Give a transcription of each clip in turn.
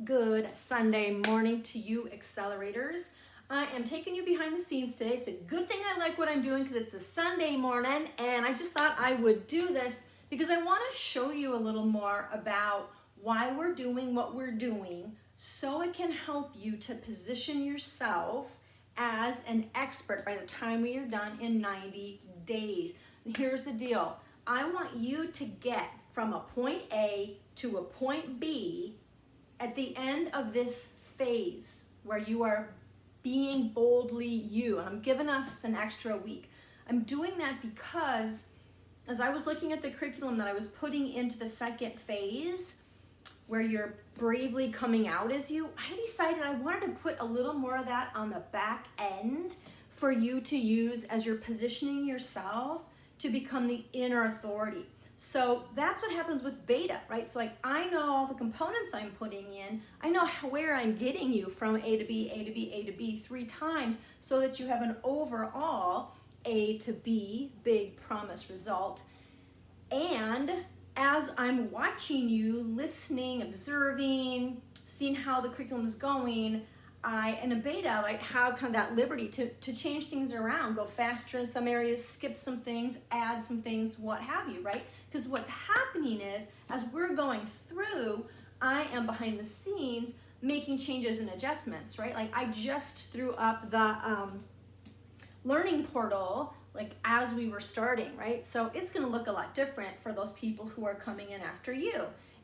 Good Sunday morning to you, Accelerators. I am taking you behind the scenes today. It's a good thing I like what I'm doing because it's a Sunday morning, and I just thought I would do this because I want to show you a little more about why we're doing what we're doing so it can help you to position yourself as an expert by the time we are done in 90 days. And here's the deal. I want you to get from a point A to a point B at the end of this phase where you are being boldly you. And I'm giving us an extra week. I'm doing that because as I was looking at the curriculum that I was putting into the second phase, where you're bravely coming out as you, I decided I wanted to put a little more of that on the back end for you to use as you're positioning yourself to become the inner authority. So that's what happens with beta, right? So like I know all the components I'm putting in, I know where I'm getting you from A to B, A to B, A to B 3 times so that you have an overall A to B, big promise result. And as I'm watching you, listening, observing, seeing how the curriculum is going, I, in a beta, like have kind of that liberty to change things around, go faster in some areas, skip some things, add some things, what have you, right? Because what's happening is, as we're going through, I am behind the scenes making changes and adjustments, right? Like I just threw up the learning portal like as we were starting, right? So it's gonna look a lot different for those people who are coming in after you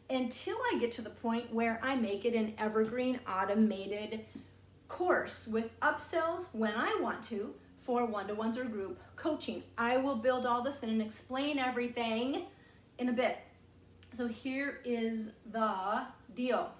until I get to the point where I make it an evergreen automated course with upsells when I want to for one-to-ones or group coaching. I will build all this in and explain everything in a bit. So here is the deal.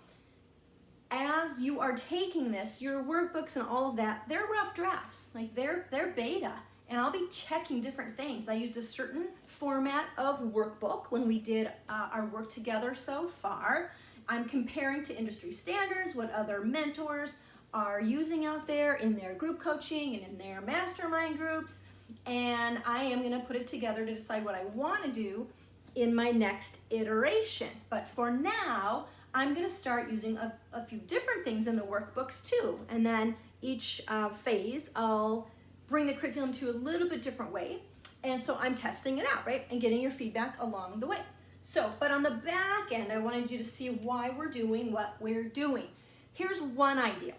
As you are taking this, your workbooks and all of that, they're rough drafts, like they're beta, and I'll be checking different things. I used a certain format of workbook when we did our work together so far. I'm comparing to industry standards, what other mentors are using out there in their group coaching and in their mastermind groups, and I am gonna put it together to decide what I wanna do in my next iteration. But for now, I'm gonna start using a few different things in the workbooks too, and then each phase, I'll bring the curriculum to a little bit different way, and so I'm testing it out, right, and getting your feedback along the way. So, but on the back end, I wanted you to see why we're doing what we're doing. Here's one idea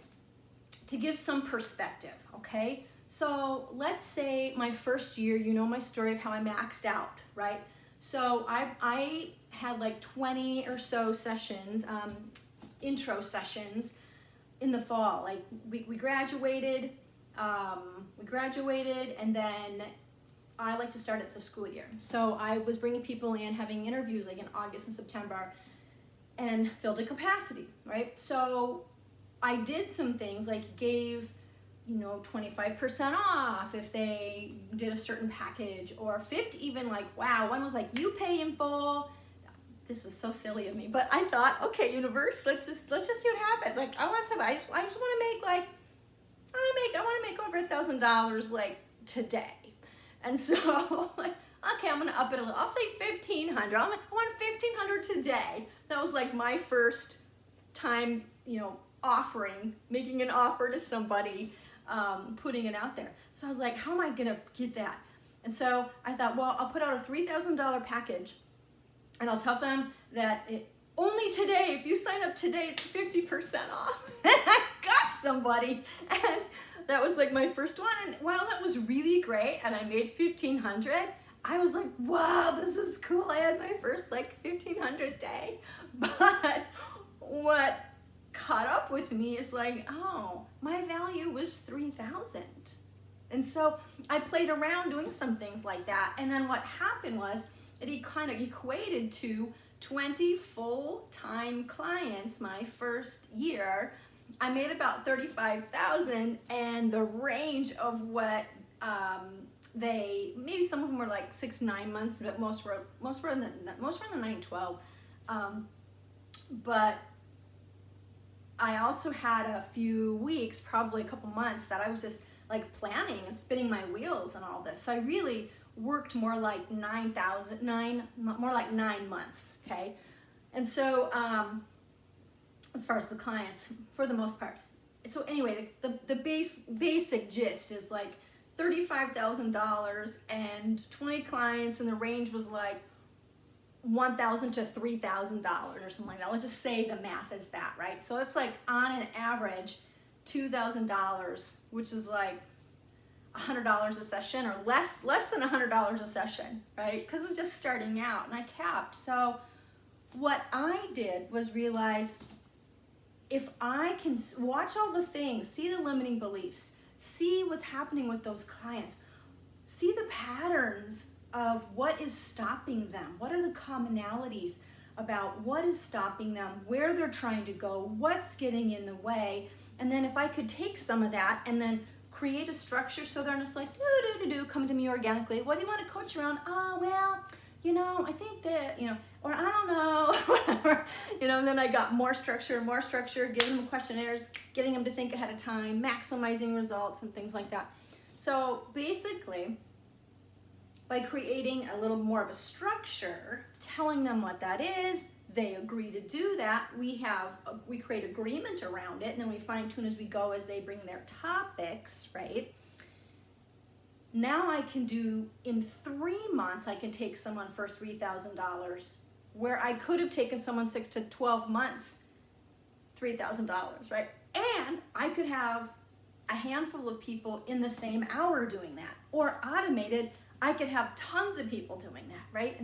to give some perspective, okay? So let's say my first year, you know my story of how I maxed out, right? So I had like 20 or so sessions, intro sessions in the fall. Like we graduated, and then I like to start at the school year. So I was bringing people in, having interviews like in August and September, and filled a capacity, right? So I did some things like gave, 25% off if they did a certain package, or 50, even like, wow, one was like, you pay in full. This was so silly of me, but I thought, okay, universe, let's just see what happens. Like I want somebody, I just want to make like, I want to make over $1,000 like today. And so like, okay, I'm going to up it a little. I'll say 1,500. I want 1,500 today. That was like my first time, offering, making an offer to somebody, putting it out there. So I was like, how am I going to get that? And so I thought, well, I'll put out a $3,000 package, and I'll tell them that only today, if you sign up today, it's 50% off. And I got somebody. And that was like my first one. And while that was really great, and I made 1,500, I was like, wow, this is cool. I had my first like 1,500 day. But what caught up with me is like, oh, my value was 3,000. And so I played around doing some things like that. And then what happened was it kind of equated to 20 full-time clients my first year. I made about 35,000, and the range of what maybe some of them were like 6-9 months, but most were in the 9-12. But I also had a few weeks, probably a couple months, that I was just like planning and spinning my wheels and all this. So I really worked more like 9 months, okay? And so as far as the clients, for the most part. So anyway, the basic gist is like $35,000 and 20 clients, and the range was like $1,000 to $3,000 or something like that. Let's just say the math is that, right? So it's like on an average $2,000, which is like $100 a session, or less than $100 a session, right? Because it was just starting out, and I capped. So what I did was realize, if I can watch all the things, see the limiting beliefs, see what's happening with those clients, see the patterns of what is stopping them, what are the commonalities about what is stopping them, where they're trying to go, what's getting in the way, and then if I could take some of that and then create a structure so they're just like, come to me organically. What do you want to coach around? Oh, well, I think that, or I don't know, whatever, and then I got more structure, giving them questionnaires, getting them to think ahead of time, maximizing results and things like that. So basically, by creating a little more of a structure, telling them what that is, they agree to do that, we create agreement around it, and then we fine tune as we go as they bring their topics, right? Now I can do, in 3 months, I can take someone for $3,000, where I could have taken someone 6 to 12 months, $3,000, right? And I could have a handful of people in the same hour doing that, or automated, I could have tons of people doing that, right?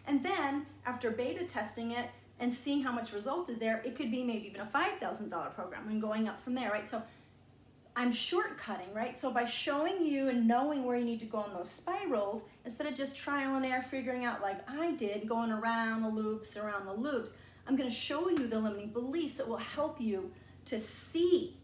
And then after beta testing it and seeing how much result is there, it could be maybe even a $5,000 program and going up from there, right? So I'm shortcutting, right? So by showing you and knowing where you need to go on those spirals, instead of just trial and error figuring out like I did, going around the loops, I'm gonna show you the limiting beliefs that will help you to see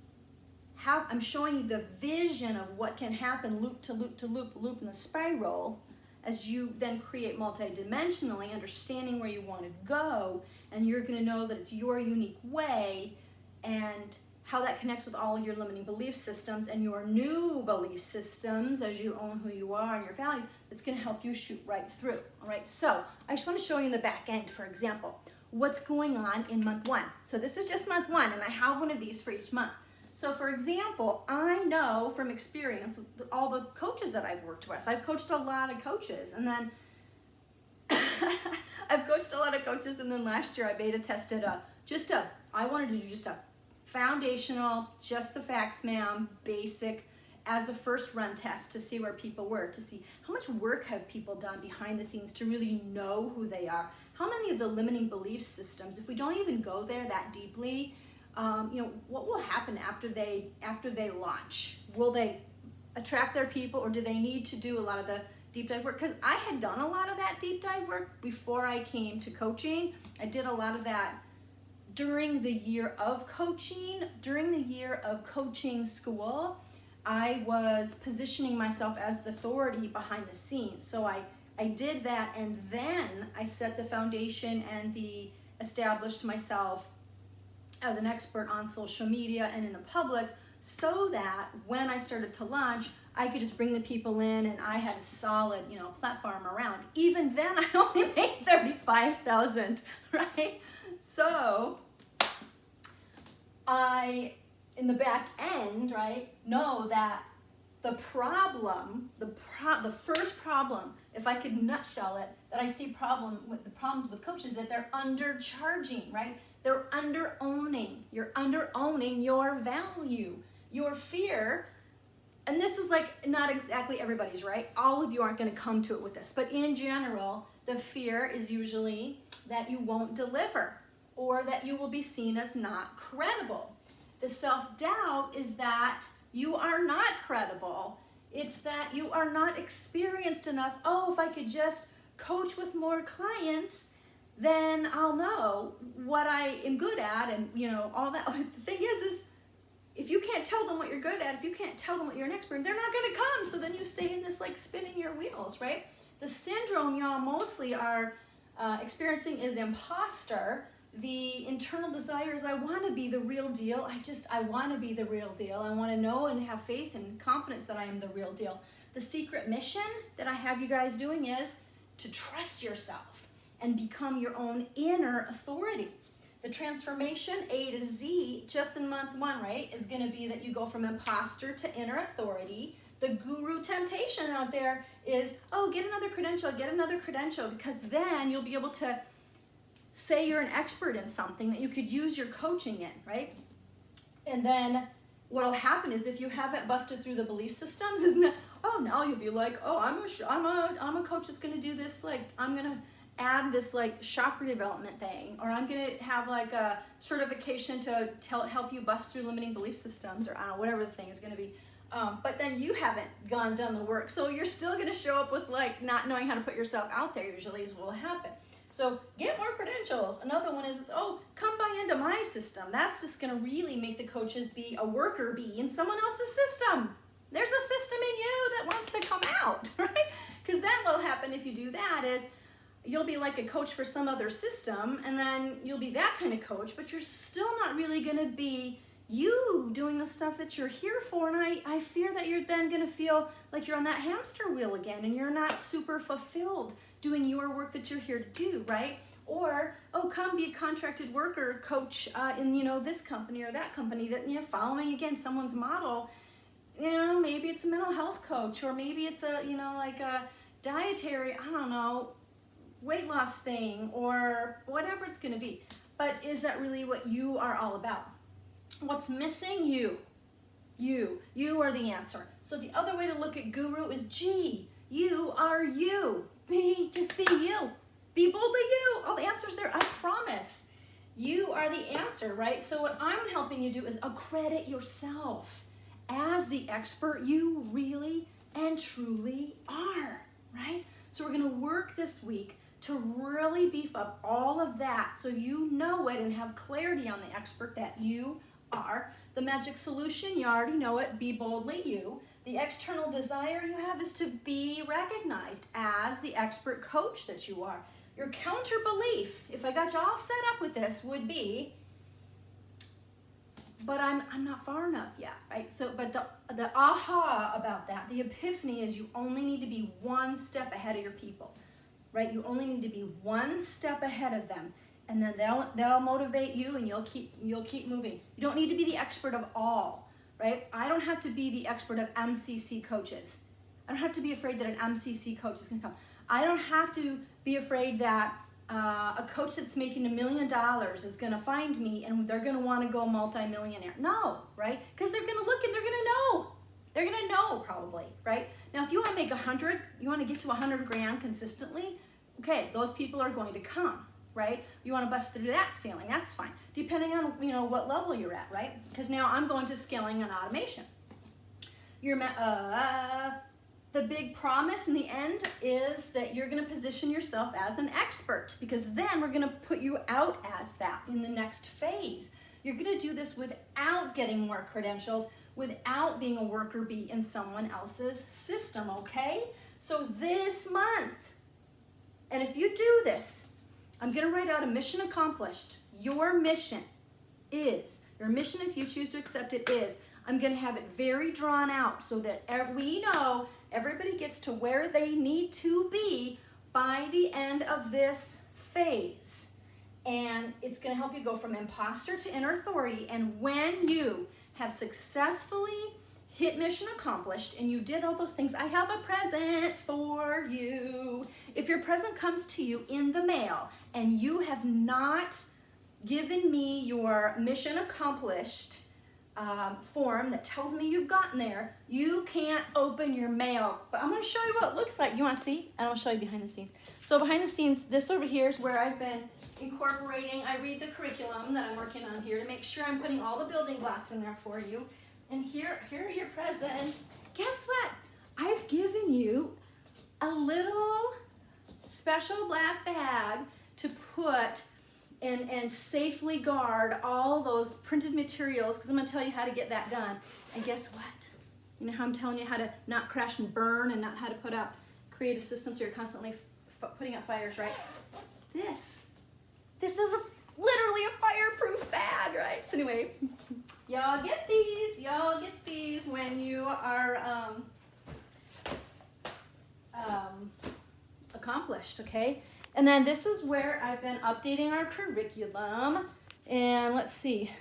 how I'm showing you the vision of what can happen loop to loop to loop, loop in the spiral, as you then create multidimensionally, understanding where you want to go, and you're going to know that it's your unique way, and how that connects with all of your limiting belief systems and your new belief systems as you own who you are and your value. It's going to help you shoot right through. All right, so I just want to show you in the back end, for example, what's going on in month 1. So this is just month 1, and I have one of these for each month. So for example, I know from experience with all the coaches that I've worked with, I've coached a lot of coaches, and then last year I beta tested I wanted to do just a foundational, just the facts, ma'am, basic, as a first run test to see where people were, to see how much work have people done behind the scenes to really know who they are. How many of the limiting belief systems, if we don't even go there that deeply, what will happen after they launch? Will they attract their people, or do they need to do a lot of the deep dive work? Because I had done a lot of that deep dive work before I came to coaching. I did a lot of that during the year of coaching. During the year of coaching school, I was positioning myself as the authority behind the scenes. So I did that, and then I set the foundation and established myself as an expert on social media and in the public, so that when I started to launch, I could just bring the people in, and I had a solid, platform around. Even then, I only made $35,000, right? So I, in the back end, right, know that the first problem, if I could nutshell it, that I see problems with coaches, that they're undercharging, right? They're under-owning. You're under-owning your value, your fear. And this is like not exactly everybody's, right? All of you aren't going to come to it with this. But in general, the fear is usually that you won't deliver, or that you will be seen as not credible. The self-doubt is that you are not credible. It's that you are not experienced enough. Oh, if I could just coach with more clients, then I'll know what I am good at, and all that. The thing is if you can't tell them what you're good at, if you can't tell them what you're an expert, they're not going to come. So then you stay in this like spinning your wheels, right? The syndrome y'all mostly are experiencing is imposter. The internal desire is I want to be the real deal. I want to be the real deal. I want to know and have faith and confidence that I am the real deal. The secret mission that I have you guys doing is to trust yourself and become your own inner authority. The transformation A to Z, just in month 1, right, is going to be that you go from imposter to inner authority. The guru temptation out there is, oh, get another credential, because then you'll be able to say you're an expert in something that you could use your coaching in, right? And then what'll happen is if you haven't busted through the belief systems, isn't it? Oh, now you'll be like, oh, I'm a coach that's going to do this, like, I'm going to add this like chakra development thing, or I'm going to have like a certification to help you bust through limiting belief systems, or I don't know, whatever the thing is going to be. But then you haven't done the work. So you're still going to show up with like not knowing how to put yourself out there, usually is what will happen. So get more credentials. Another one is, oh, come buy into my system. That's just going to really make the coaches be a worker bee in someone else's system. There's a system in you that wants to come out, right? Because then what'll happen if you do that is you'll be like a coach for some other system, and then you'll be that kind of coach, but you're still not really going to be you doing the stuff that you're here for. And I fear that you're then going to feel like you're on that hamster wheel again, and you're not super fulfilled doing your work that you're here to do, right? Or, oh, come be a contracted worker coach in, this company or that company, that, following again someone's model. Maybe it's a mental health coach, or maybe it's a, like a dietary, I don't know, weight loss thing, or whatever it's going to be. But is that really what you are all about? What's missing? You are the answer. So the other way to look at guru is, gee, you are you. Just be you. Be boldly you. All the answers there, I promise. You are the answer, right? So what I'm helping you do is accredit yourself as the expert you really and truly are, right? So we're going to work this week to really beef up all of that so you know it and have clarity on the expert that you are. The magic solution, you already know it, be boldly you. The external desire you have is to be recognized as the expert coach that you are. Your counter belief, if I got you all set up with this, would be, but I'm not far enough yet, right? So, but the aha about that, the epiphany is you only need to be one step ahead of your people, right? You only need to be one step ahead of them, and then they'll motivate you, and you'll keep moving. You don't need to be the expert of all, right? I don't have to be the expert of MCC coaches. I don't have to be afraid that an MCC coach is going to come. I don't have to be afraid that a coach that's making $1 million is going to find me and they're going to want to go multi-millionaire. No, right? Because they're going to look and they're going to know. They're going to know probably, right? Now, if you want to make 100, you want to get to 100 grand consistently, okay, those people are going to come, right? You want to bust through that ceiling, that's fine. Depending on, what level you're at, right? Because now I'm going to scaling and automation. The big promise in the end is that you're going to position yourself as an expert, because then we're going to put you out as that in the next phase. You're going to do this without getting more credentials, without being a worker bee in someone else's system, okay? So this month, and if you do this, I'm going to write out a mission accomplished. Your mission, if you choose to accept it, is, I'm going to have it very drawn out so that we know everybody gets to where they need to be by the end of this phase. And it's going to help you go from imposter to inner authority. And when you have successfully hit mission accomplished and you did all those things, I have a present for you. If your present comes to you in the mail and you have not given me your mission accomplished form that tells me you've gotten there, you can't open your mail. But I'm going to show you what it looks like. You want to see? And I'll show you behind the scenes. So behind the scenes, this over here is where I've been incorporating. I read the curriculum that I'm working on here to make sure I'm putting all the building blocks in there for you. And here are your presents. Guess what? I've given you a little special black bag to put and safely guard all those printed materials, because I'm going to tell you how to get that done. And guess what? You know how I'm telling you how to not crash and burn, and not how to create a system so you're constantly putting out fires, right? This is literally a fireproof bag, right? So anyway, y'all get these when you are accomplished, okay? And then this is where I've been updating our curriculum And let's see,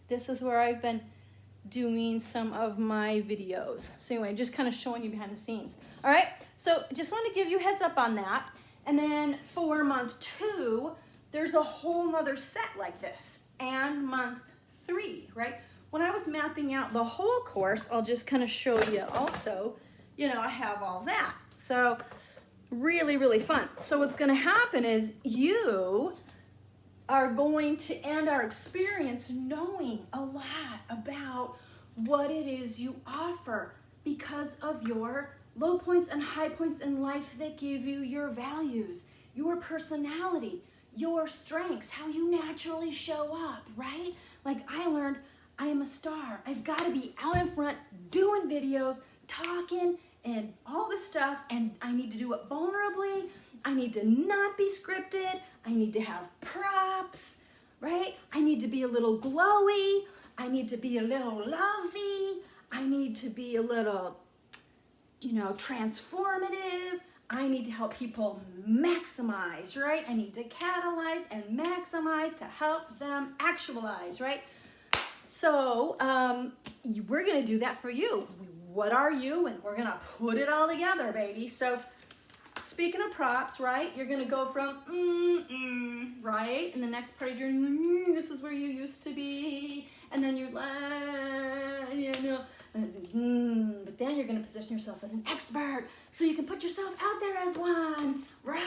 this is where I've been doing some of my videos. So anyway, just kind of showing you behind the scenes. All right, so just want to give you heads up on that. And then for month 2, there's a whole nother set like this. And month 3, right? When I was mapping out the whole course, I'll just kind of show you also, you know, I have all that. So really, really fun. So what's going to happen is you are going to end our experience knowing a lot about what it is you offer because of your low points and high points in life that give you your values, your personality, your strengths, how you naturally show up, right? Like I learned I am a star. I've got to be out in front doing videos, talking and all this stuff, and I need to do it vulnerably. I need to not be scripted. I need to have props, right? I need to be a little glowy. I need to be a little lovey. I need to be a little, you know, transformative. I need to help people maximize, right? I need to catalyze and maximize to help them actualize, right? So we're gonna do that for you. What are you? And we're gonna put it all together, baby. So speaking of props, right? You're gonna go from right? And the next part of your journey, this is where you used to be. And then you're like, you know, but then you're gonna position yourself as an expert so you can put yourself out there as one, right?